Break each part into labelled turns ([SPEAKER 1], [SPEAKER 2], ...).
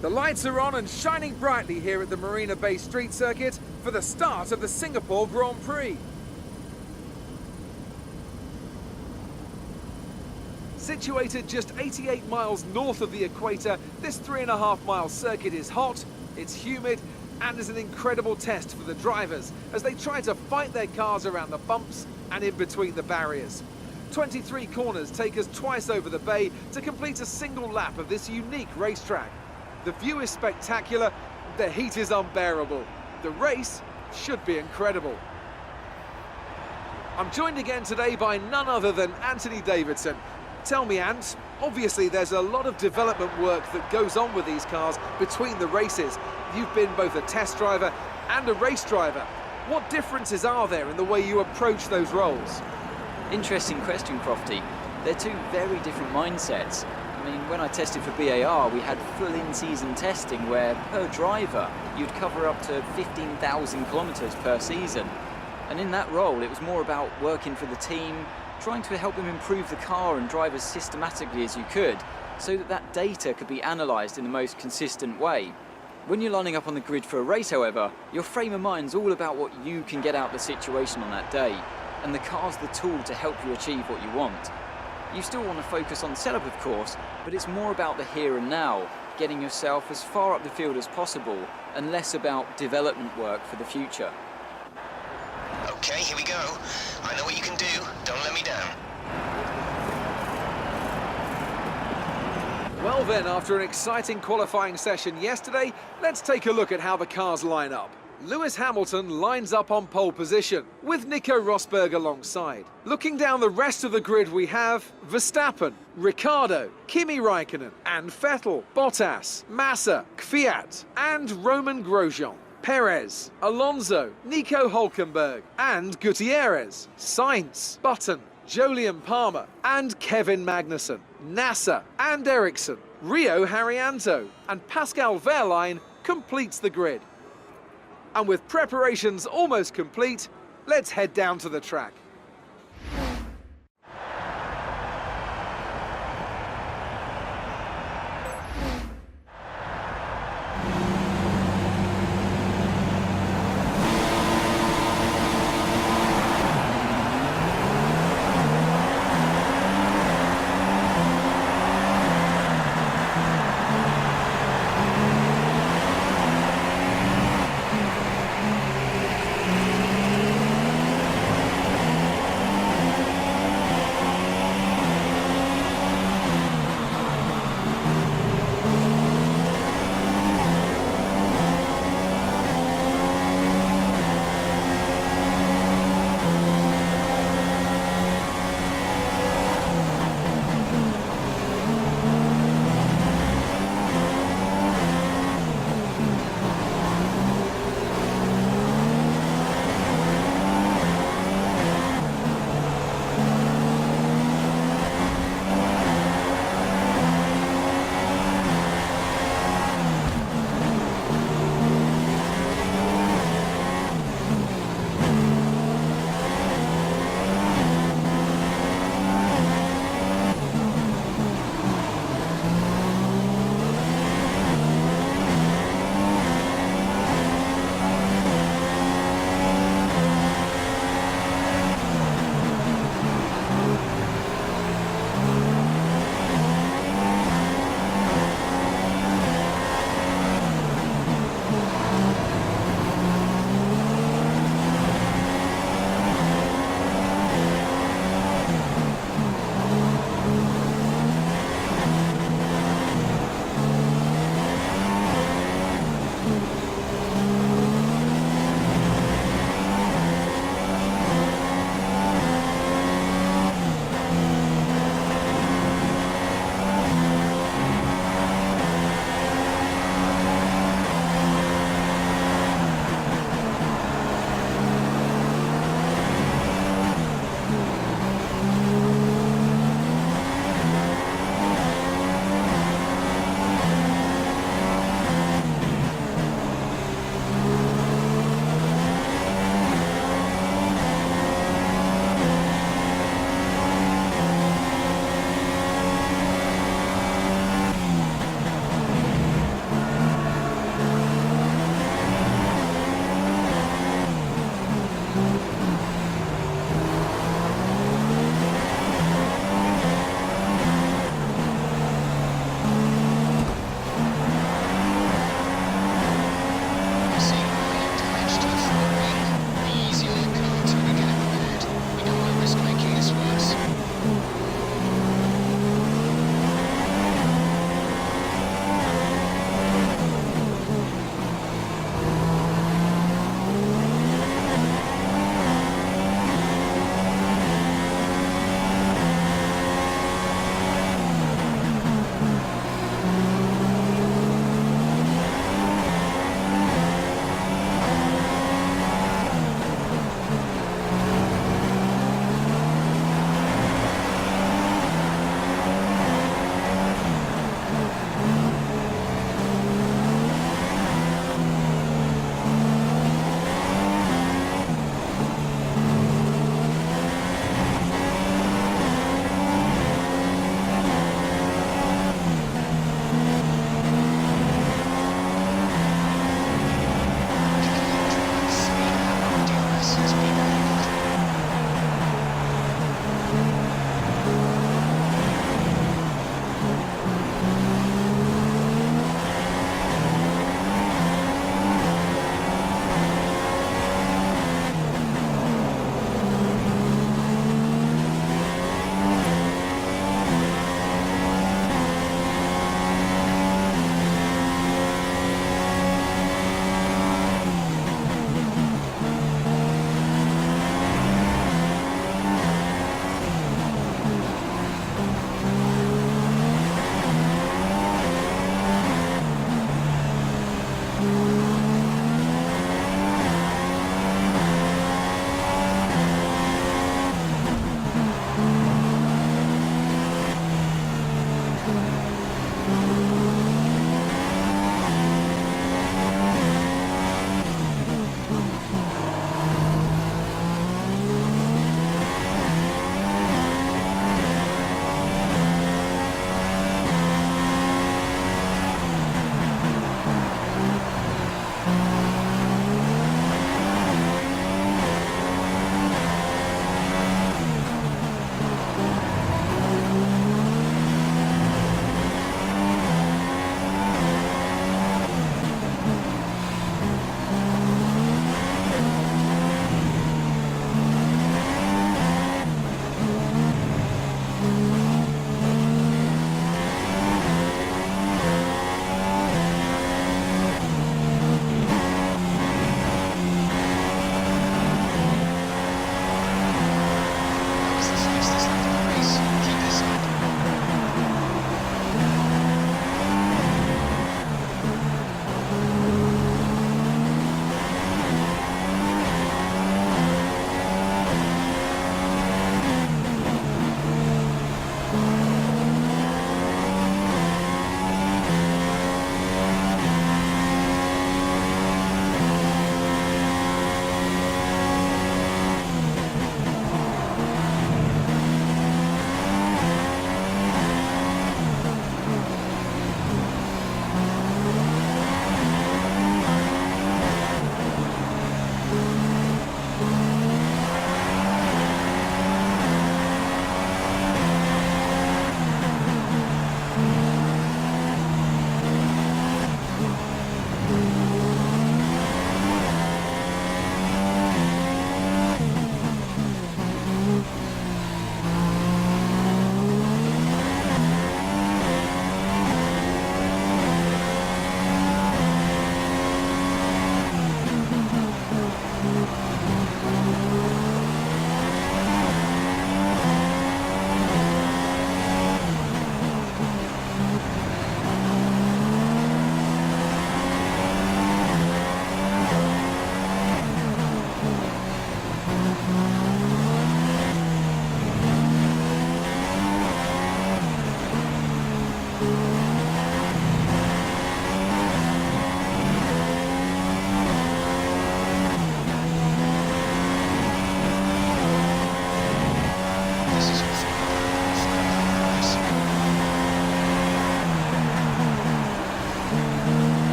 [SPEAKER 1] The lights are on and shining brightly here at the Marina Bay Street Circuit for the start of the Singapore Grand Prix. Situated just 88 miles north of the equator, this 3.5-mile circuit is hot, it's humid, and is an incredible test for the drivers as they try to fight their cars around the bumps and in between the barriers. 23 corners take us twice over the bay to complete a single lap of this unique racetrack. The view is spectacular, the heat is unbearable. The race should be incredible. I'm joined again today by none other than Anthony Davidson. Tell me, Ant, obviously there's a lot of development work that goes on with these cars between the races. You've been both a test driver and a race driver. What differences are there in the way you approach those roles?
[SPEAKER 2] Interesting question, Crofty. They're two very different mindsets. I mean, when I tested for BAR, we had full in-season testing where, per driver, you'd cover up to 15,000 kilometres per season. And in that role, it was more about working for the team, trying to help them improve the car and drive as systematically as you could, so that that data could be analysed in the most consistent way. When you're lining up on the grid for a race, however, your frame of mind's all about what you can get out of the situation on that day, and the car's the tool to help you achieve what you want. You still want to focus on setup, of course, but it's more about the here and now, getting yourself as far up the field as possible, and less about development work for the future.
[SPEAKER 3] Okay, here we go. I know what you can do. Don't let me down.
[SPEAKER 1] Well then, after an exciting qualifying session yesterday, let's take a look at how the cars line up. Lewis Hamilton lines up on pole position, with Nico Rosberg alongside. Looking down the rest of the grid, we have Verstappen, Ricciardo, Kimi Raikkonen, and Vettel, Bottas, Massa, Kvyat, and Roman Grosjean. Perez, Alonso, Nico Hülkenberg, and Gutierrez, Sainz, Button, Jolyon Palmer, and Kevin Magnussen, Nasser, and Ericsson, Rio Haryanto, and Pascal Wehrlein completes the grid. And with preparations almost complete, let's head down to the track.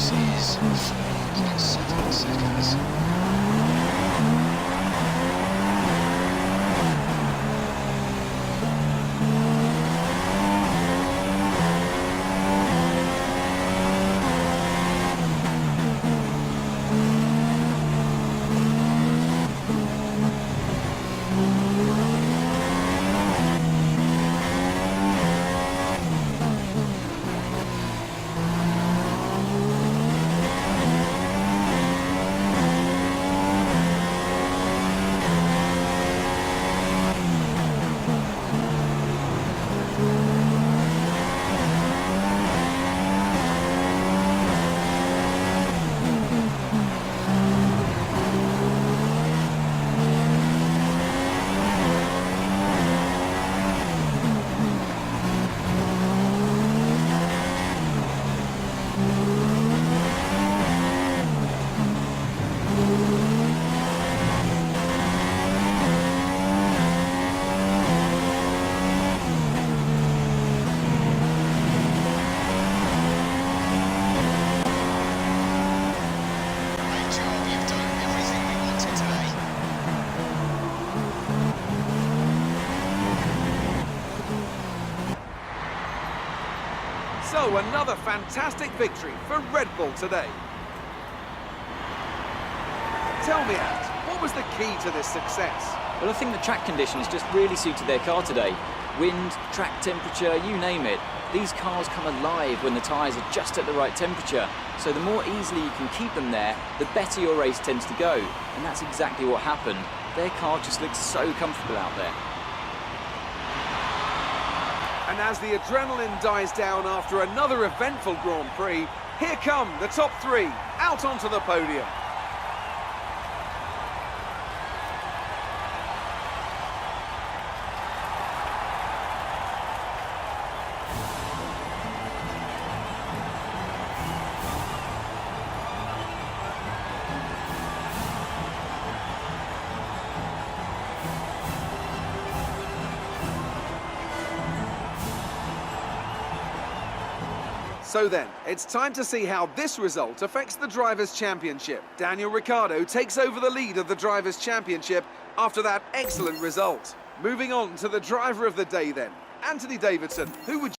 [SPEAKER 3] This is 4.7 seconds.
[SPEAKER 1] So, another fantastic victory for Red Bull today. Tell me, Ant, what was the key to this success?
[SPEAKER 2] Well, I think the track conditions just really suited their car today. Wind, track temperature, you name it. These cars come alive when the tyres are just at the right temperature. So the more easily you can keep them there, the better your race tends to go. And that's exactly what happened. Their car just looks so comfortable out there.
[SPEAKER 1] And as the adrenaline dies down after another eventful Grand Prix, here come the top three out onto the podium. So then, it's time to see how this result affects the Drivers' Championship. Daniel Ricciardo takes over the lead of the Drivers' Championship after that excellent result. Moving on to the driver of the day then, Anthony Davidson, who would...